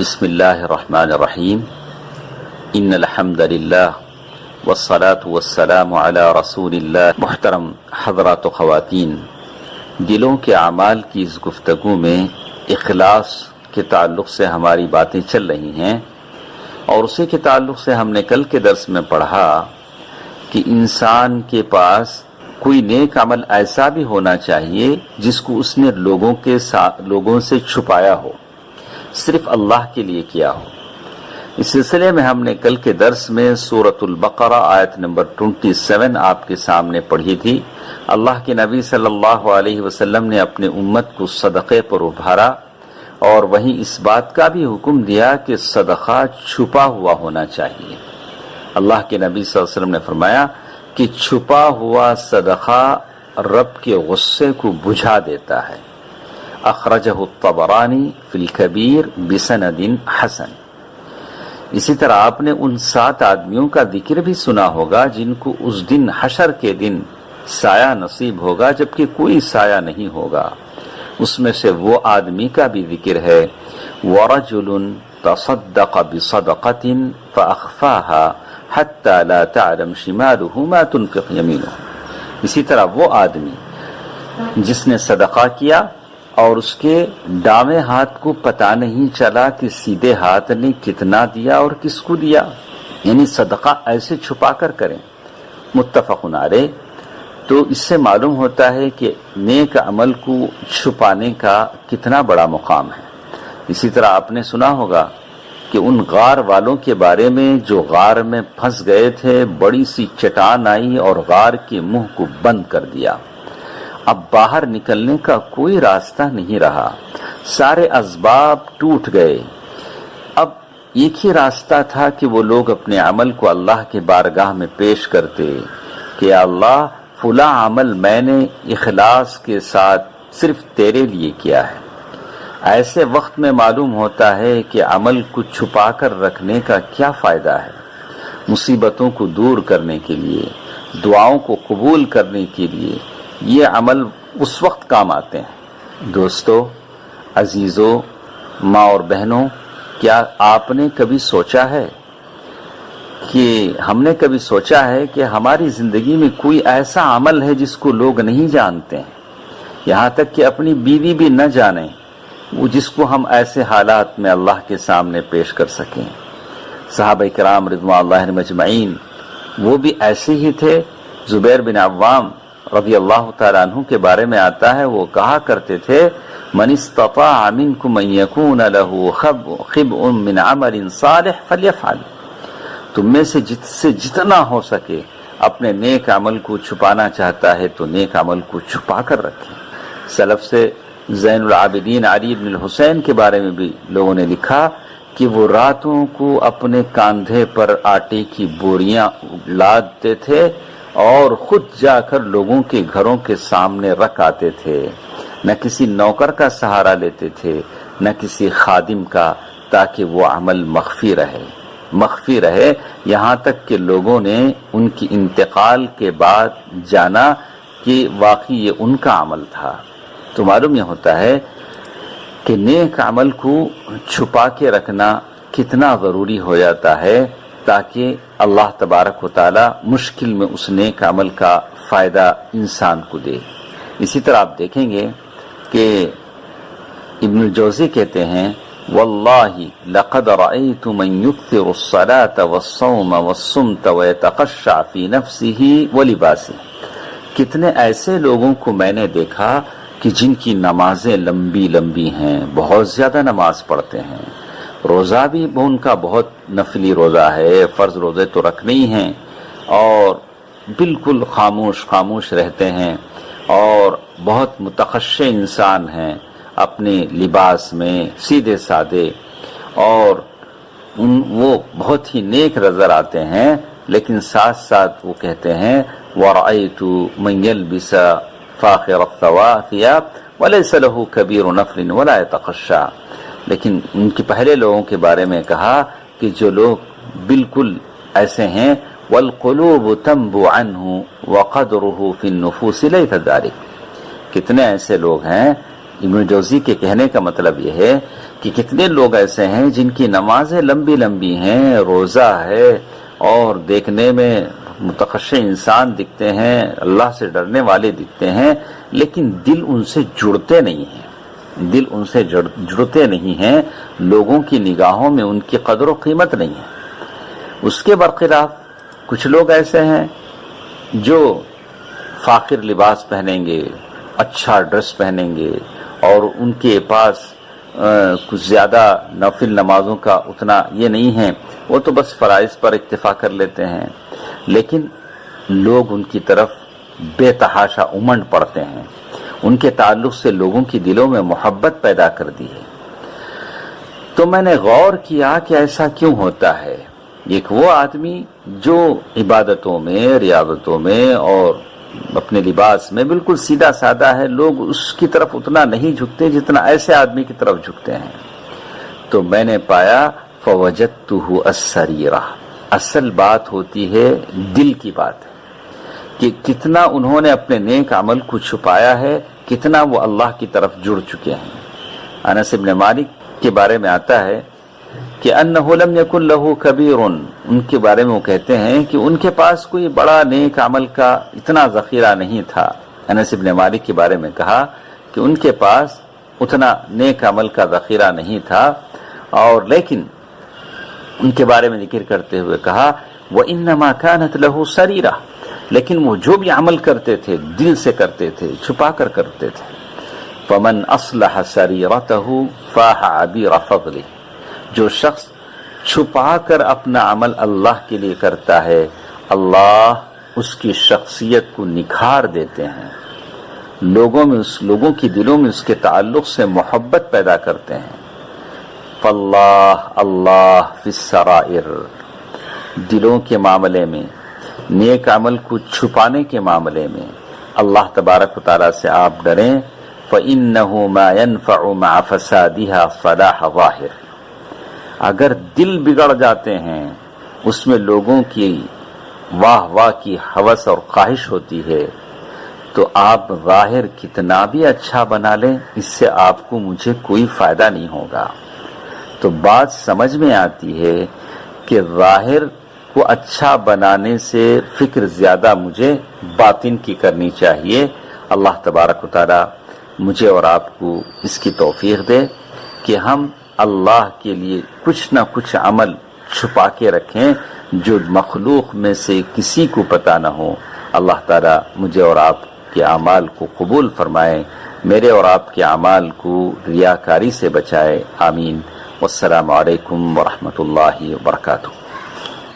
بسم اللہ الرحمن الرحیم ان الحمد للہ والصلاة والسلام علی رسول اللہ۔ محترم حضرات و خواتین، دلوں کے اعمال کی اس گفتگو میں اخلاص کے تعلق سے ہماری باتیں چل رہی ہیں، اور اسی کے تعلق سے ہم نے کل کے درس میں پڑھا کہ انسان کے پاس کوئی نیک عمل ایسا بھی ہونا چاہیے جس کو اس نے لوگوں سے چھپایا ہو، صرف اللہ کے لیے کیا ہو۔ اس سلسلے میں ہم نے کل کے درس میں سورۃ البقرہ آیت نمبر 27 آپ کے سامنے پڑھی تھی۔ اللہ کے نبی صلی اللہ علیہ وسلم نے اپنے امت کو صدقے پر ابھارا، اور وہیں اس بات کا بھی حکم دیا کہ صدقہ چھپا ہوا ہونا چاہیے۔ اللہ کے نبی صلی اللہ علیہ وسلم نے فرمایا کہ چھپا ہوا صدقہ رب کے غصے کو بجھا دیتا ہے۔ اخرجہ الطبرانی فی الکبیر بسند حسن۔ اسی طرح آپ نے ان 7 آدمیوں کا ذکر بھی سنا ہوگا جن کو اس دن حشر کے دن سایہ نصیب ہوگا جبکہ کوئی سایہ نہیں ہوگا۔ اس میں سے وہ آدمی کا بھی ذکر ہے، وَرَجُلٌ تَصَدَّقَ بِصَدَقَةٍ فَأَخْفَاهَا حَتَّى لَا تَعْلَمْ شِمَالُهُ مَا تُنْفِقُ يَمِينُهُ۔ اسی طرح وہ آدمی جس نے صدقہ کیا اور اس کے دائیں ہاتھ کو پتہ نہیں چلا کہ سیدھے ہاتھ نے کتنا دیا اور کس کو دیا، یعنی صدقہ ایسے چھپا کر کریں۔ متفق علیہ۔ تو اس سے معلوم ہوتا ہے کہ نیک عمل کو چھپانے کا کتنا بڑا مقام ہے۔ اسی طرح آپ نے سنا ہوگا کہ ان غار والوں کے بارے میں جو غار میں پھنس گئے تھے، بڑی سی چٹان آئی اور غار کے منہ کو بند کر دیا۔ اب باہر نکلنے کا کوئی راستہ نہیں رہا، سارے اسباب ٹوٹ گئے۔ اب ایک ہی راستہ تھا کہ وہ لوگ اپنے عمل کو اللہ کے بارگاہ میں پیش کرتے کہ اللہ فلاں عمل میں نے اخلاص کے ساتھ صرف تیرے لیے کیا ہے۔ ایسے وقت میں معلوم ہوتا ہے کہ عمل کو چھپا کر رکھنے کا کیا فائدہ ہے۔ مصیبتوں کو دور کرنے کے لیے، دعاؤں کو قبول کرنے کے لیے یہ عمل اس وقت کام آتے ہیں۔ دوستو، عزیزو، ماں اور بہنوں، کیا آپ نے کبھی سوچا ہے کہ ہم نے کبھی سوچا ہے کہ ہماری زندگی میں کوئی ایسا عمل ہے جس کو لوگ نہیں جانتے ہیں، یہاں تک کہ اپنی بیوی بھی نہ جانیں، وہ جس کو ہم ایسے حالات میں اللہ کے سامنے پیش کر سکیں؟ صحابہ کرام رضوان اللہ علیہم اجمعین وہ بھی ایسے ہی تھے۔ زبیر بن عوام رضی اللہ تعالیٰ عنہ کے بارے میں آتا ہے، وہ کہا کرتے تھے، من استطاع منکم ان یکون له خبء من عمل صالح فلیفعل۔ تم میں سے جتنا ہو سکے اپنے نیک عمل کو چھپانا چاہتا ہے تو نیک عمل کو چھپا کر رکھیں۔ سلف سے زین العابدین علی بن الحسین کے بارے میں بھی لوگوں نے لکھا کہ وہ راتوں کو اپنے کاندھے پر آٹے کی بوریاں لادتے تھے اور خود جا کر لوگوں کے گھروں کے سامنے رکھ آتے تھے، نہ کسی نوکر کا سہارا لیتے تھے نہ کسی خادم کا، تاکہ وہ عمل مخفی رہے یہاں تک کہ لوگوں نے ان کی انتقال کے بعد جانا کہ واقعی یہ ان کا عمل تھا۔ تو معلوم یہ ہوتا ہے کہ نیک عمل کو چھپا کے رکھنا کتنا ضروری ہو جاتا ہے، تاکہ اللہ تبارک و تعالی مشکل میں اس نیک عمل کا فائدہ انسان کو دے۔ اسی طرح آپ دیکھیں گے کہ ابن الجوزی کہتے ہیں، واللہ لقد رأيت من يكثر الصلاة والصوم والصمت ويتخشع في نفسه ولباسه۔ کتنے ایسے لوگوں کو میں نے دیکھا کہ جن کی نمازیں لمبی لمبی ہیں، بہت زیادہ نماز پڑھتے ہیں، روزہ بھی ان کا بہت نفلی روزہ ہے، فرض روزے تو رکھنے ہی ہیں، اور بالکل خاموش رہتے ہیں، اور بہت متخشع انسان ہیں اپنے لباس میں، سیدھے سادے، اور وہ بہت ہی نیک نظر آتے ہیں، لیکن ساتھ ساتھ وہ کہتے ہیں وَرَأَيْتُ مَن يَلْبِسَ فَاخِرَ الثِّيَابِ وَلَيْسَ لَهُ كَبِيرُ نَفْلٍ وَلَا يَتَخَشَّعُ۔ لیکن ان کے پہلے لوگوں کے بارے میں کہا کہ جو لوگ بالکل ایسے ہیں، وَالْقُلُوبُ تَنْبُ عَنْهُ وَقَدْرُهُ فِي النُّفُوسِ لَيْسَ ذَلِكَ۔ کتنے ایسے لوگ ہیں، ابن جوزی کے کہنے کا مطلب یہ ہے کہ کتنے لوگ ایسے ہیں جن کی نمازیں لمبی لمبی ہیں، روزہ ہے اور دیکھنے میں متخشع انسان دکھتے ہیں، اللہ سے ڈرنے والے دکھتے ہیں، لیکن دل ان سے جڑتے نہیں ہیں، دل ان سے جڑتے نہیں ہیں، لوگوں کی نگاہوں میں ان کی قدر و قیمت نہیں ہے۔ اس کے برخلاف کچھ لوگ ایسے ہیں جو فاخر لباس پہنیں گے، اچھا ڈریس پہنیں گے، اور ان کے پاس کچھ زیادہ نفل نمازوں کا اتنا یہ نہیں ہے، وہ تو بس فرائض پر اکتفا کر لیتے ہیں، لیکن لوگ ان کی طرف بے تحاشا امنڈ پڑتے ہیں، ان کے تعلق سے لوگوں کی دلوں میں محبت پیدا کر دی ہے۔ تو میں نے غور کیا کہ ایسا کیوں ہوتا ہے۔ ایک وہ آدمی جو عبادتوں میں، ریاضتوں میں اور اپنے لباس میں بالکل سیدھا سادہ ہے، لوگ اس کی طرف اتنا نہیں جھکتے جتنا ایسے آدمی کی طرف جھکتے ہیں۔ تو میں نے پایا فوجدتہ السریرہ، اصل بات ہوتی ہے دل کی بات ہے کہ کتنا انہوں نے اپنے نیک عمل کو چھپایا ہے، کتنا وہ اللہ کی طرف جڑ چکے ہیں۔ انس بن مالک کے بارے میں آتا ہے کہ انہ لم یکن لہ کبیر، ان کے بارے میں وہ کہتے ہیں کہ ان کے پاس کوئی بڑا نیک عمل کا اتنا ذخیرہ نہیں تھا۔ انس بن مالک کے بارے میں کہا کہ ان کے پاس اتنا نیک عمل کا ذخیرہ نہیں تھا، اور لیکن ان کے بارے میں ذکر کرتے ہوئے کہا وَإِنَّمَا كَانَتْ لَهُ سَرِيرَةٌ، لیکن وہ جو بھی عمل کرتے تھے دل سے کرتے تھے، چھپا کر کرتے تھے۔ فَمَنْ أَصْلَحَ سَرِيرَتَهُ فَاحَ عَبِيرَ فَضْلِهِ، جو شخص چھپا کر اپنا عمل اللہ کے لیے کرتا ہے، اللہ اس کی شخصیت کو نکھار دیتے ہیں، لوگوں کی دلوں میں اس کے تعلق سے محبت پیدا کرتے ہیں۔ فاللہ اللہ فی السرائر، دلوں کے معاملے میں، نیک عمل کو چھپانے کے معاملے میں اللہ تبارک و تعالیٰ سے آپ ڈریں۔ فإنه ما ينفع مع فسادها صلاح ظاہر، اگر دل بگڑ جاتے ہیں، اس میں لوگوں کی واہ واہ کی ہوس اور خواہش ہوتی ہے، تو آپ ظاہر کتنا بھی اچھا بنا لیں، اس سے آپ کو مجھے کوئی فائدہ نہیں ہوگا۔ تو بات سمجھ میں آتی ہے کہ ظاہر کو اچھا بنانے سے فکر زیادہ مجھے باطن کی کرنی چاہیے۔ اللہ تبارک و تعالی مجھے اور آپ کو اس کی توفیق دے کہ ہم اللہ کے لیے کچھ نہ کچھ عمل چھپا کے رکھیں جو مخلوق میں سے کسی کو پتہ نہ ہو۔ اللہ تعالی مجھے اور آپ کے اعمال کو قبول فرمائے، میرے اور آپ کے اعمال کو ریاکاری سے بچائے، آمین۔ والسلام علیکم ورحمۃ اللہ وبرکاتہ۔